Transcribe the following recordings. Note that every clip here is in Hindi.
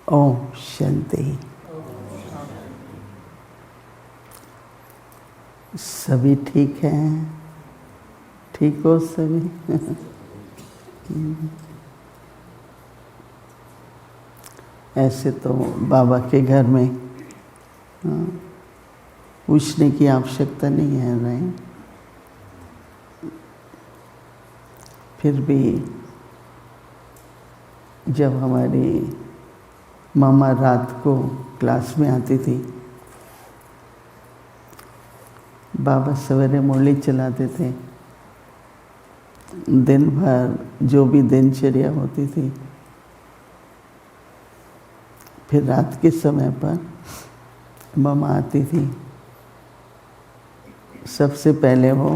ओम शांति। सभी ठीक हैं? ठीक हो सभी? ऐसे तो बाबा के घर में पूछने की आवश्यकता नहीं है, नहीं। फिर भी जब हमारी मामा रात को क्लास में आती थी, बाबा सवेरे मुरली चलाते थे। दिन भर जो भी दिनचर्या होती थी, फिर रात के समय पर मामा आती थी। सबसे पहले वो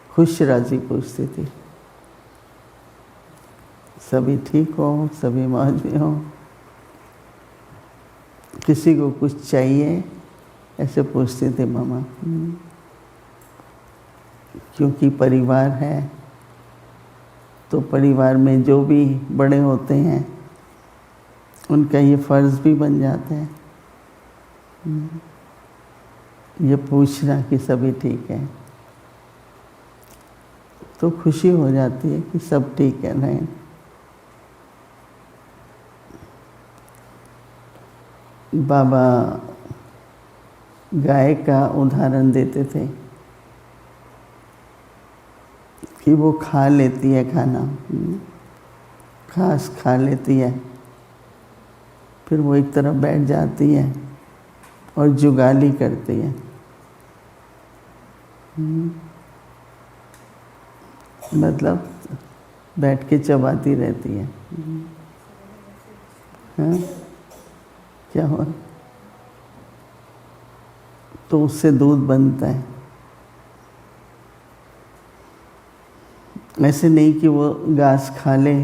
खुश राजी पूछती थी, सभी ठीक हो, सभी मौज में हो, किसी को कुछ चाहिए, ऐसे पूछते थे मामा। क्योंकि परिवार है तो परिवार में जो भी बड़े होते हैं उनका ये फर्ज भी बन जाता है ये पूछना कि सभी ठीक है। तो खुशी हो जाती है कि सब ठीक है। नहीं, बाबा गाय का उदाहरण देते थे कि वो खा लेती है खाना, घास खा लेती है, फिर वो एक तरफ बैठ जाती है और जुगाली करती है। मतलब बैठ के चबाती रहती है। हाँ? क्या हुआ? तो उससे दूध बनता है। ऐसे नहीं कि वो घास खा ले,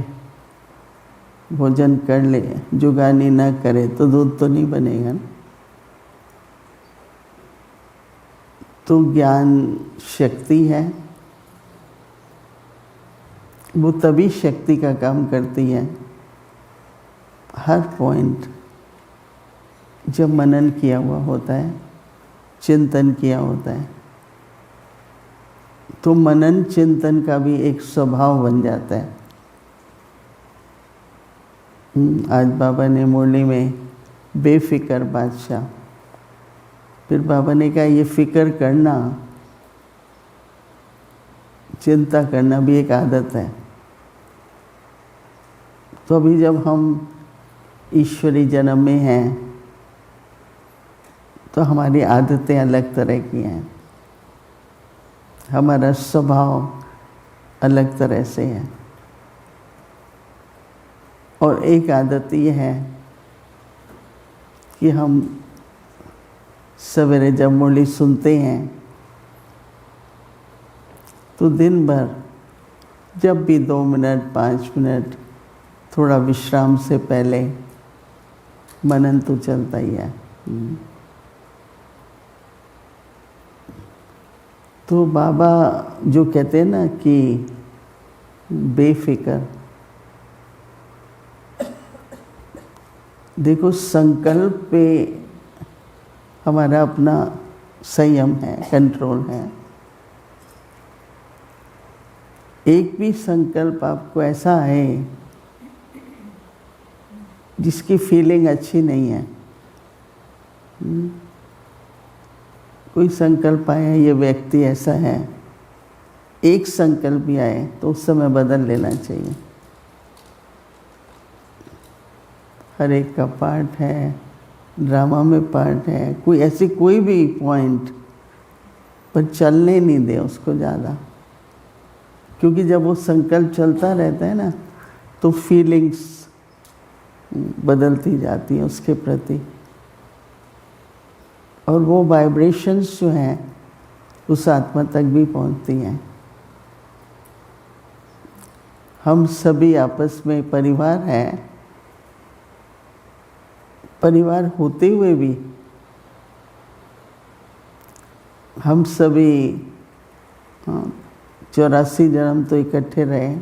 भोजन कर ले, जुगानी ना करे तो दूध तो नहीं बनेगा ना। तो ज्ञान शक्ति है, वो तभी शक्ति का काम करती है हर पॉइंट जब मनन किया हुआ होता है, चिंतन किया होता है, तो मनन चिंतन का भी एक स्वभाव बन जाता है। आज बाबा ने मुरली में बेफिक्र बादशाह, फिर बाबा ने कहा ये फिक्र करना, चिंता करना भी एक आदत है। तो अभी जब हम ईश्वरी जन्म में हैं तो हमारी आदतें अलग तरह की हैं, हमारा स्वभाव अलग तरह से है। और एक आदत ये है कि हम सवेरे जब मुरली सुनते हैं तो दिन भर जब भी 2 मिनट 5 मिनट थोड़ा विश्राम से पहले मनन तो चलता ही है। तो बाबा जो कहते हैं ना कि बेफिक्र, देखो संकल्प पे हमारा अपना संयम है, कंट्रोल है। एक भी संकल्प आपको ऐसा है जिसकी फीलिंग अच्छी नहीं है, कोई संकल्प आया ये व्यक्ति ऐसा है, एक संकल्प भी आए तो उस समय बदल लेना चाहिए। हर एक का पार्ट है, ड्रामा में पार्ट है, कोई ऐसी कोई भी पॉइंट पर चलने नहीं दे उसको ज़्यादा, क्योंकि जब वो संकल्प चलता रहता है ना तो फीलिंग्स बदलती जाती हैं उसके प्रति, और वो वाइब्रेशंस जो हैं उस आत्मा तक भी पहुंचती हैं। हम सभी आपस में परिवार हैं, परिवार होते हुए भी हम सभी 84 जन्म तो इकट्ठे रहे,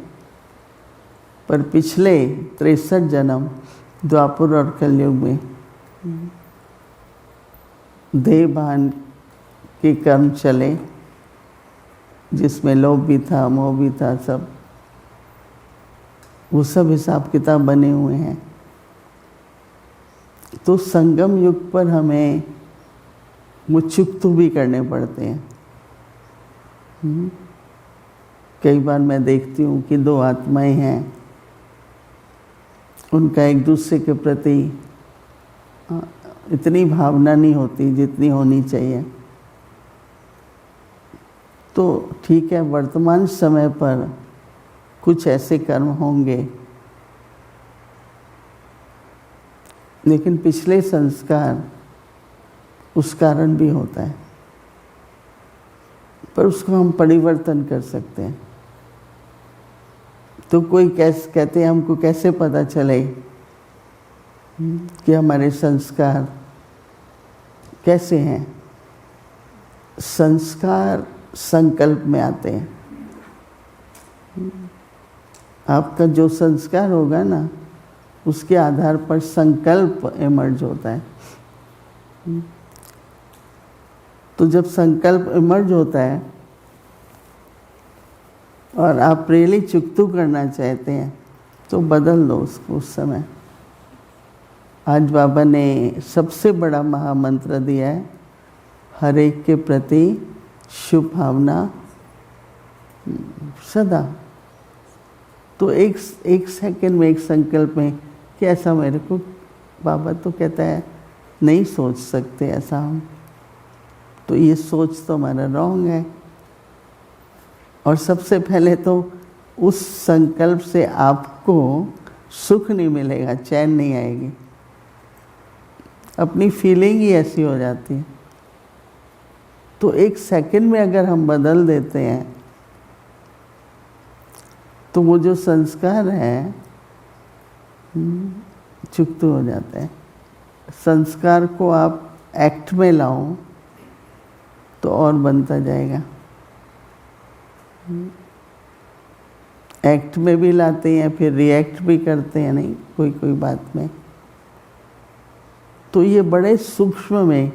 पर पिछले 63 जन्म द्वापर और कलयुग में देह भान के कर्म चले, जिसमें लोभ भी था, मोह भी था, सब वो सब हिसाब किताब बने हुए हैं। तो संगम युग पर हमें वो चुकतू भी करने पड़ते हैं। कई बार मैं देखती हूँ कि दो आत्माएं हैं, उनका एक दूसरे के प्रति इतनी भावना नहीं होती जितनी होनी चाहिए। तो ठीक है, वर्तमान समय पर कुछ ऐसे कर्म होंगे, लेकिन पिछले संस्कार उस कारण भी होता है, पर उसको हम परिवर्तन कर सकते हैं। तो कोई कहते हैं हमको कैसे पता चले कि हमारे संस्कार कैसे हैं? संस्कार संकल्प में आते हैं। आपका जो संस्कार होगा ना, उसके आधार पर संकल्प इमर्ज होता है। तो जब संकल्प इमर्ज होता है और आप रियली चुकतू करना चाहते हैं, तो बदल दो उसको उस समय। आज बाबा ने सबसे बड़ा महामंत्र दिया है, हर एक के प्रति शुभ भावना सदा। तो एक सेकंड में, एक संकल्प में कि ऐसा मेरे को, बाबा तो कहता है नहीं सोच सकते ऐसा हम, तो ये सोच तो हमारा रॉन्ग है। और सबसे पहले तो उस संकल्प से आपको सुख नहीं मिलेगा, चैन नहीं आएगी, अपनी फीलिंग ही ऐसी हो जाती है। तो एक सेकंड में अगर हम बदल देते हैं, तो वो जो संस्कार है चुकतू हो जाता है। संस्कार को आप एक्ट में लाओ तो और बनता जाएगा। एक्ट में भी लाते हैं, फिर रिएक्ट भी करते हैं, नहीं कोई कोई बात में। तो ये बड़े सूक्ष्म में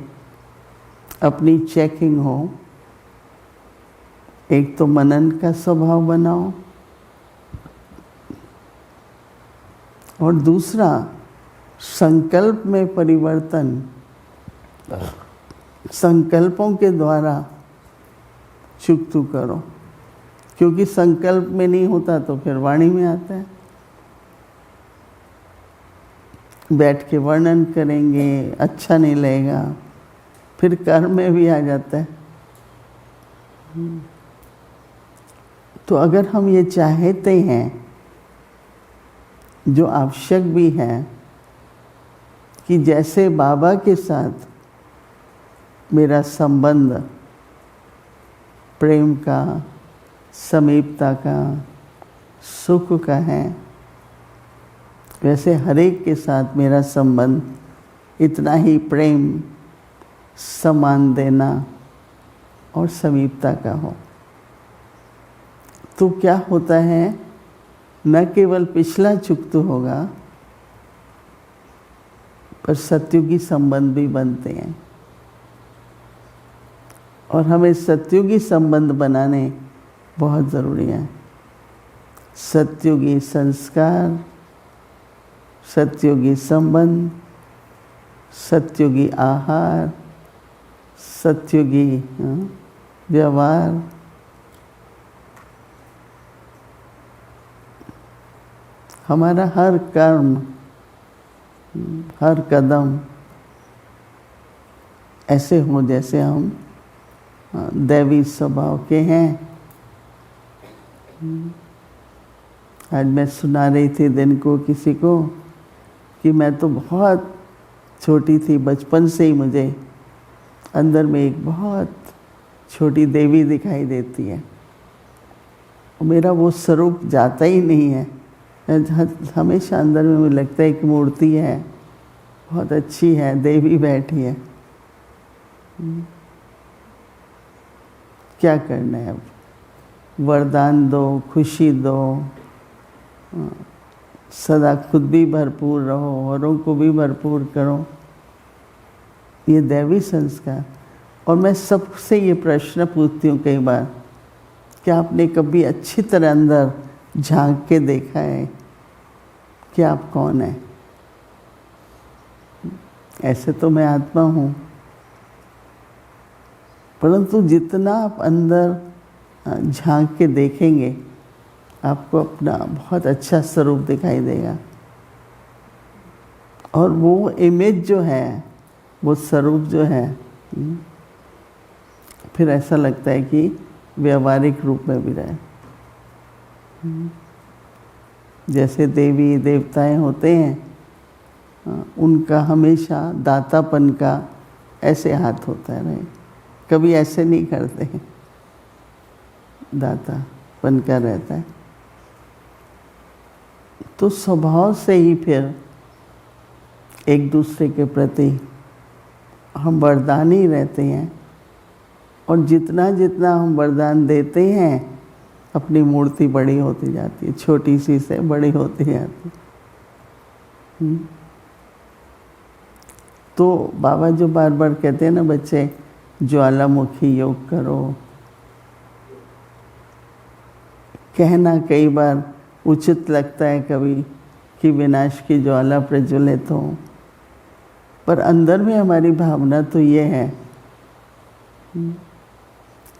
अपनी चेकिंग हो। एक तो मनन का स्वभाव बनाओ, और दूसरा संकल्प में परिवर्तन, संकल्पों के द्वारा चुकतू करो। क्योंकि संकल्प में नहीं होता तो फिर वाणी में आता है। बैठ के वर्णन करेंगे, अच्छा नहीं लगेगा, फिर कर्म में भी आ जाता है। तो अगर हम ये चाहते हैं, जो आवश्यक भी है, कि जैसे बाबा के साथ मेरा संबंध प्रेम का, समीपता का, सुख का है, वैसे हर एक के साथ मेरा संबंध इतना ही प्रेम, सम्मान देना और समीपता का हो। तो क्या होता है, न केवल पिछला चुकतू होगा, पर सत्युगी संबंध भी बनते हैं। और हमें सत्युगी संबंध बनाने बहुत ज़रूरी है। सत्युगी संस्कार, सत्युगी संबंध, सत्युगी आहार, सत्युगी व्यवहार। हमारा हर कर्म, हर कदम ऐसे हो जैसे हम दैवी स्वभाव के हैं। आज मैं सुना रही थी दिन को किसी को कि मैं तो बहुत छोटी थी, बचपन से ही मुझे अंदर में एक बहुत छोटी देवी दिखाई देती है, और मेरा वो स्वरूप जाता ही नहीं है। हमेशा अंदर में मुझे लगता है कि मूर्ति है, बहुत अच्छी है, देवी बैठी है। क्या करना है अब? वरदान दो, खुशी दो, सदा खुद भी भरपूर रहो, औरों को भी भरपूर करो, ये दैवी संस्कार। और मैं सबसे ये प्रश्न पूछती हूँ कई बार, क्या आपने कभी अच्छी तरह अंदर झांक के देखा है कि आप कौन हैं? ऐसे तो मैं आत्मा हूँ, परंतु जितना आप अंदर झांक के देखेंगे आपको अपना बहुत अच्छा स्वरूप दिखाई देगा। और वो इमेज जो है, वो स्वरूप जो है, फिर ऐसा लगता है कि व्यवहारिक रूप में भी रहे। जैसे देवी देवताएं होते हैं, उनका हमेशा दातापन का ऐसे हाथ होता है, कभी ऐसे नहीं करते हैं, दातापन का रहता है। तो स्वभाव से ही फिर एक दूसरे के प्रति हम वरदानी रहते हैं, और जितना जितना हम वरदान देते हैं अपनी मूर्ति बड़ी होती जाती है, छोटी सी से बड़ी होती जाती है। तो बाबा जो बार बार कहते हैं ना, बच्चे ज्वालामुखी योग करो, कहना कई बार उचित लगता है कभी कि विनाश की ज्वाला प्रज्वलित हो, पर अंदर में हमारी भावना तो ये है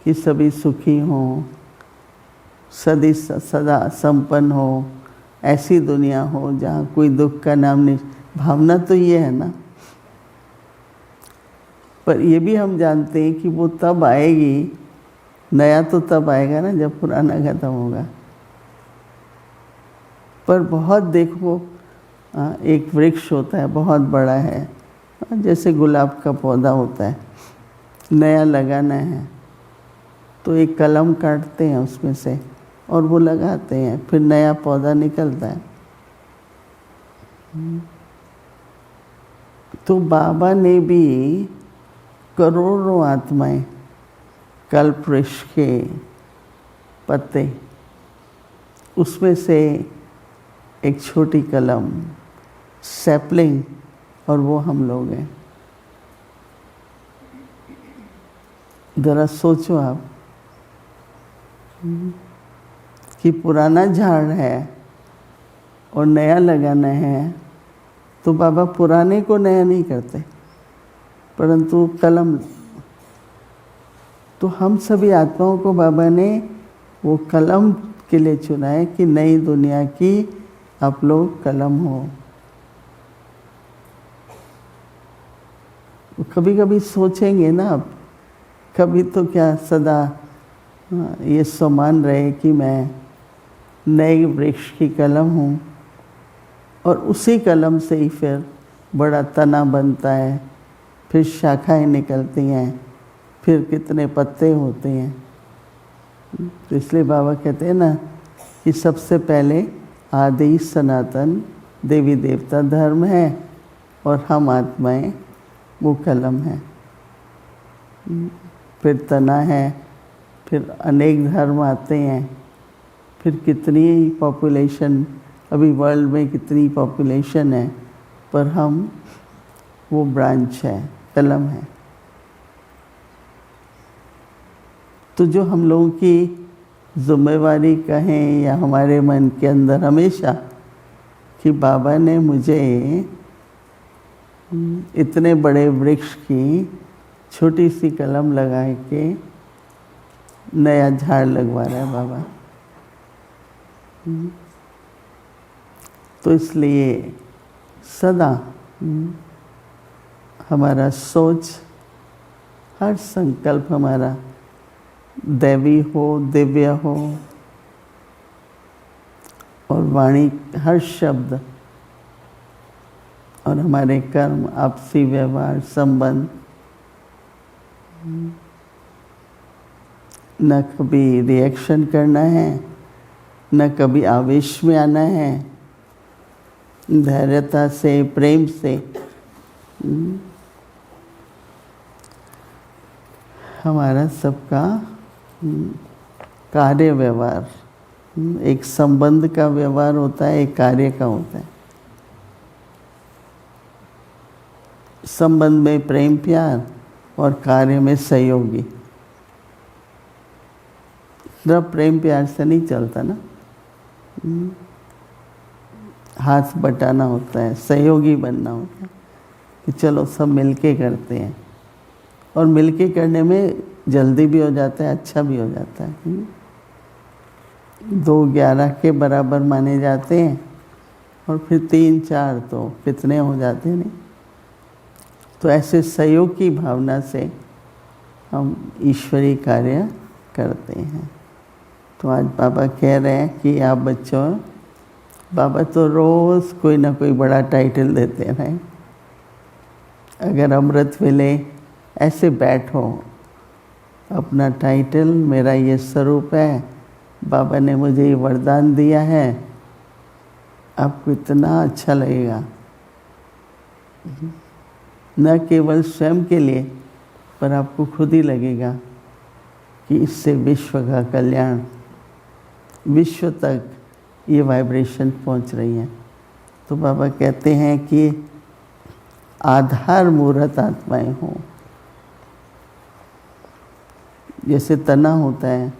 कि सभी सुखी हों, सदा संपन्न हो, ऐसी दुनिया हो जहाँ कोई दुख का नाम नहीं। भावना तो ये है ना, पर ये भी हम जानते हैं कि वो तब आएगी, नया तो तब आएगा ना जब पुराना खत्म होगा। पर बहुत देखो, एक वृक्ष होता है, बहुत बड़ा है, जैसे गुलाब का पौधा होता है, नया लगाना है तो एक कलम काटते हैं उसमें से और वो लगाते हैं, फिर नया पौधा निकलता है। तो बाबा ने भी करोड़ों आत्माएं, कल्प वृक्ष के पत्ते, उसमें से एक छोटी कलम, सैपलिंग, और वो हम लोग हैं। जरा सोचो आप कि पुराना झाड़ है और नया लगाना है, तो बाबा पुराने को नया नहीं करते, परंतु कलम। तो हम सभी आत्माओं को बाबा ने वो कलम के लिए चुना है कि नई दुनिया की आप लोग कलम हो। कभी कभी सोचेंगे ना आप, कभी तो क्या सदा ये सम्मान रहे कि मैं नए वृक्ष की कलम हूँ, और उसी कलम से ही फिर बड़ा तना बनता है, फिर शाखाएं निकलती हैं, फिर कितने पत्ते होते हैं। तो इसलिए बाबा कहते हैं ना कि सबसे पहले आदि सनातन देवी देवता धर्म है, और हम आत्माएं वो कलम है, फिर तना है, फिर अनेक धर्म आते हैं, फिर कितनी पॉपुलेशन, अभी वर्ल्ड में कितनी पॉपुलेशन है, पर हम वो ब्रांच है, कलम है। तो जो हम लोगों की जिम्मेवारी कहें या हमारे मन के अंदर हमेशा कि बाबा ने मुझे इतने बड़े वृक्ष की छोटी सी कलम लगा के नया झाड़ लगवा रहा है बाबा। तो इसलिए सदा हमारा सोच, हर संकल्प हमारा दैवी हो, दिव्य हो, और वाणी, हर शब्द, और हमारे कर्म, आपसी व्यवहार, संबंध न कभी रिएक्शन करना है, न कभी आवेश में आना है, धैर्यता से, प्रेम से हमारा सबका कार्य व्यवहार एक संबंध का व्यवहार होता है, एक कार्य का होता है। संबंध में प्रेम प्यार और कार्य में सहयोगी। सिर्फ प्रेम प्यार से नहीं चलता ना, हाथ बटाना होता है, सहयोगी बनना होता है कि चलो सब मिलके करते हैं, और मिलके करने में जल्दी भी हो जाता है, अच्छा भी हो जाता है। 2 11 के बराबर माने जाते हैं, और फिर 3 4 तो कितने हो जाते हैं नहीं। तो ऐसे सहयोग की भावना से हम ईश्वरीय कार्य करते हैं। तो आज बाबा कह रहे हैं कि आप बच्चों, बाबा तो रोज़ कोई ना कोई बड़ा टाइटल देते हैं। अगर अमृत वेले ऐसे बैठो, अपना टाइटल, मेरा ये स्वरूप है, बाबा ने मुझे ये वरदान दिया है, आपको इतना अच्छा लगेगा। न केवल स्वयं के लिए, पर आपको खुद ही लगेगा कि इससे विश्व का कल्याण, विश्व तक ये वाइब्रेशन पहुंच रही है। तो बाबा कहते हैं कि आधार मूर्त आत्माएं हों। जैसे तना होता है,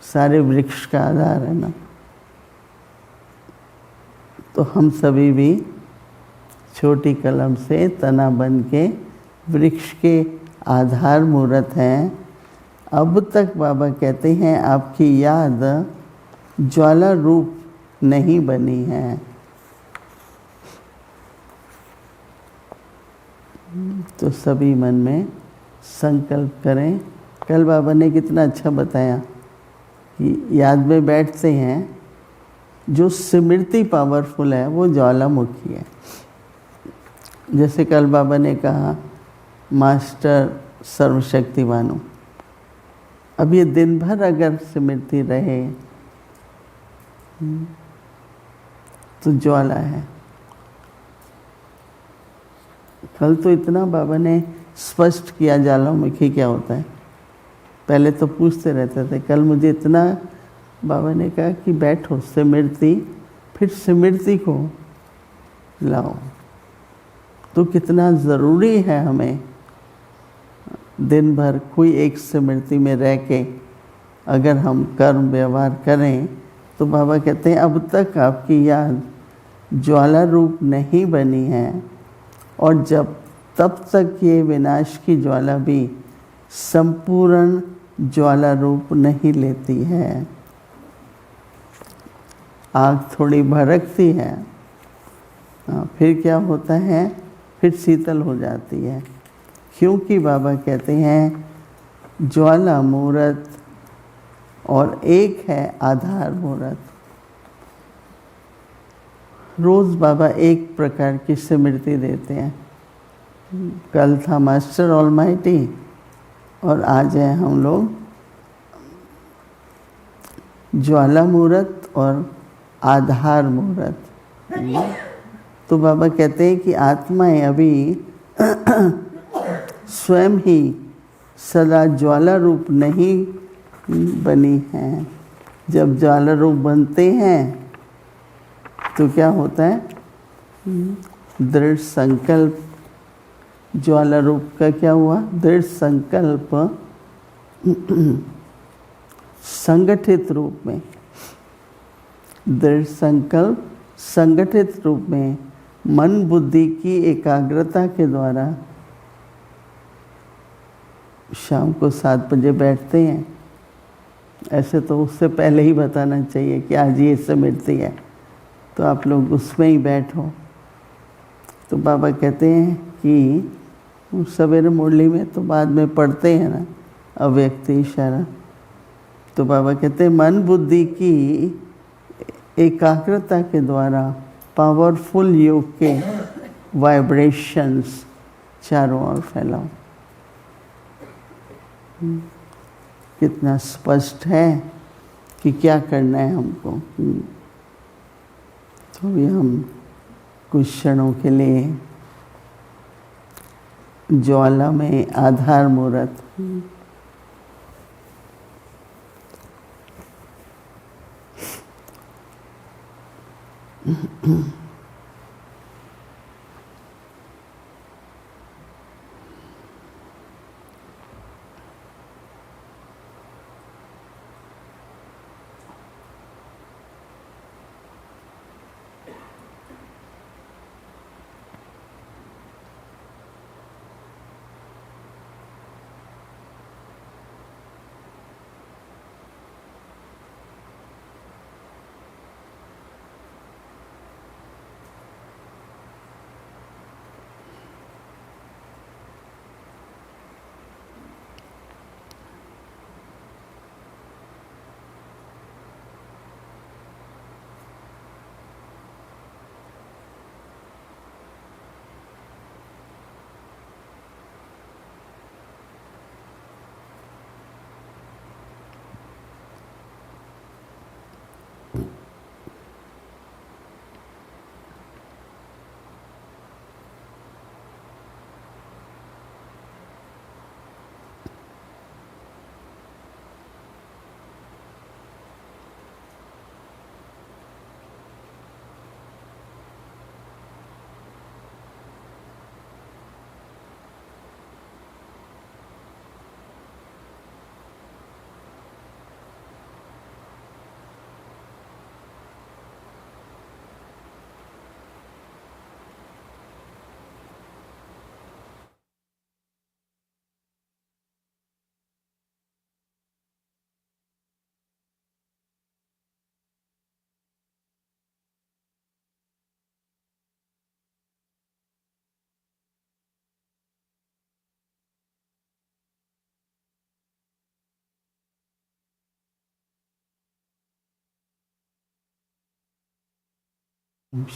सारे वृक्ष का आधार है ना, तो हम सभी भी छोटी कलम से तना बन के वृक्ष के आधार मूर्त हैं। अब तक बाबा कहते हैं आपकी याद ज्वाला रूप नहीं बनी है। तो सभी मन में संकल्प करें। कल बाबा ने कितना अच्छा बताया कि याद में बैठते हैं, जो स्मृति पावरफुल है वो ज्वालामुखी है। जैसे कल बाबा ने कहा मास्टर सर्वशक्तिमान हूँ। अब ये दिन भर अगर स्मृति रहे तो ज्वाला है। कल तो इतना बाबा ने स्पष्ट किया ज्वालामुखी क्या होता है। पहले तो पूछते रहते थे, कल मुझे इतना बाबा ने कहा कि बैठो स्मृति, फिर स्मृति को लाओ। तो कितना ज़रूरी है हमें दिन भर कोई एक स्मृति में रह के अगर हम कर्म व्यवहार करें, तो बाबा कहते हैं अब तक आपकी याद ज्वाला रूप नहीं बनी है, और जब तब तक ये विनाश की ज्वाला भी संपूर्ण ज्वाला रूप नहीं लेती है। आग थोड़ी भड़कती है, फिर क्या होता है, फिर शीतल हो जाती है, क्योंकि बाबा कहते हैं ज्वाला मूर्त और एक है आधार मूर्त। रोज़ बाबा एक प्रकार की स्मृति देते हैं। कल था मास्टर ऑलमाइटी, और आज है हम लोग ज्वाला मूर्त और आधार मूर्त। तो बाबा कहते हैं कि आत्माएं अभी स्वयं ही सदा ज्वाला रूप नहीं बनी हैं। जब ज्वाला रूप बनते हैं तो क्या होता है, दृढ़ संकल्प। ज्वाला रूप का क्या हुआ, दृढ़ संकल्प संगठित रूप में, दृढ़ संकल्प संगठित रूप में मन बुद्धि की एकाग्रता के द्वारा शाम को 7 बजे बैठते हैं। ऐसे तो उससे पहले ही बताना चाहिए कि आज ये स्मृति है, तो आप लोग उसमें ही बैठो। तो बाबा कहते हैं कि सवेरे मुरली में तो बाद में पढ़ते हैं ना अव्यक्त इशारा। तो बाबा कहते हैं मन बुद्धि की एकाग्रता के द्वारा पावरफुल योग के वाइब्रेशंस चारों ओर फैलाओ। कितना स्पष्ट है कि क्या करना है हमको। तो भी हम कुछ क्षणों के लिए ज्वाला में आधार मूर्त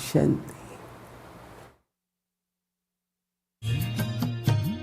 शांति।